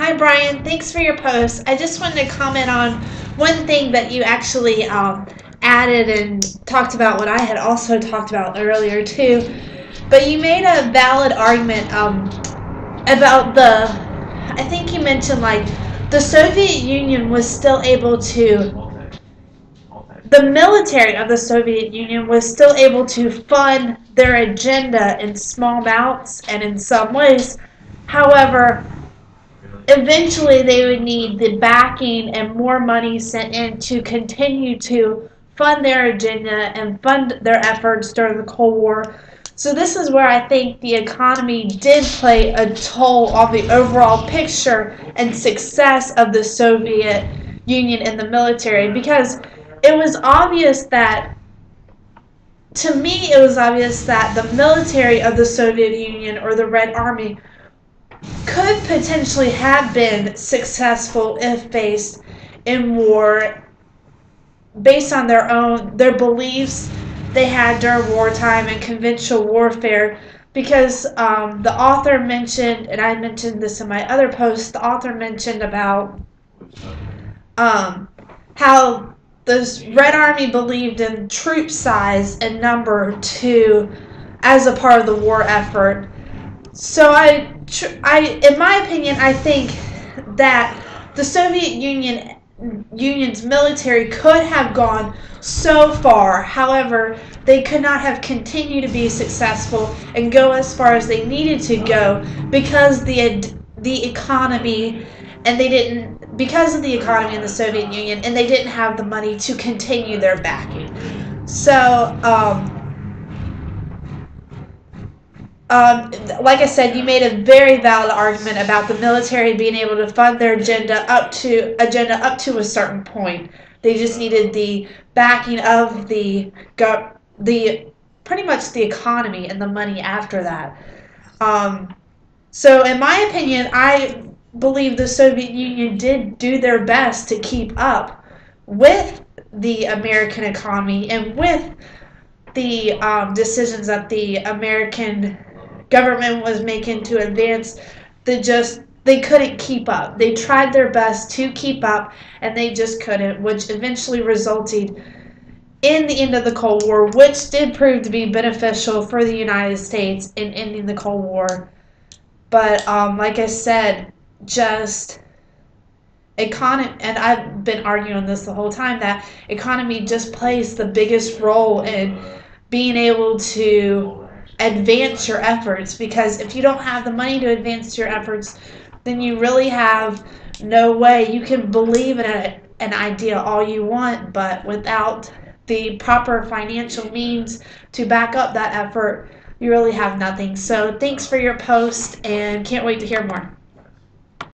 Hi Brian, thanks for your post. I just wanted to comment on one thing that you actually added and talked about what I had also talked about earlier too. But you made a valid argument about I think you mentioned like the Soviet Union was still able to, the military of the Soviet Union was still able to fund their agenda in small amounts and in some ways. However, eventually they would need the backing and more money sent in to continue to fund their agenda and fund their efforts during the Cold War. So this is where I think the economy did play a toll on the overall picture and success of the Soviet Union in the military, because it was obvious that, to me, it was obvious that the military of the Soviet Union, or the Red Army, could potentially have been successful if faced in war based on their beliefs they had during wartime and conventional warfare, because the author mentioned, and I mentioned this in my other post, the author mentioned about how the Red Army believed in troop size and number as a part of the war effort. So in my opinion, I think that the Soviet Union's military could have gone so far. However, they could not have continued to be successful and go as far as they needed to go because the economy, and they didn't, because of the economy in the Soviet Union, and they didn't have the money to continue their backing. So, like I said, you made a very valid argument about the military being able to fund their agenda up to a certain point. They just needed the backing of the pretty much the economy and the money after that. So in my opinion, I believe the Soviet Union did do their best to keep up with the American economy and with the decisions that the American government was making to advance. They couldn't keep up. They tried their best to keep up, and they just couldn't, which eventually resulted in the end of the Cold War, which did prove to be beneficial for the United States in ending the Cold War. But like I said, just economy, and I've been arguing this the whole time, that economy just plays the biggest role in being able to advance your efforts, because if you don't have the money to advance your efforts, then you really have no way. You can believe in an idea all you want, but without the proper financial means to back up that effort, you really have nothing. So thanks for your post, and can't wait to hear more.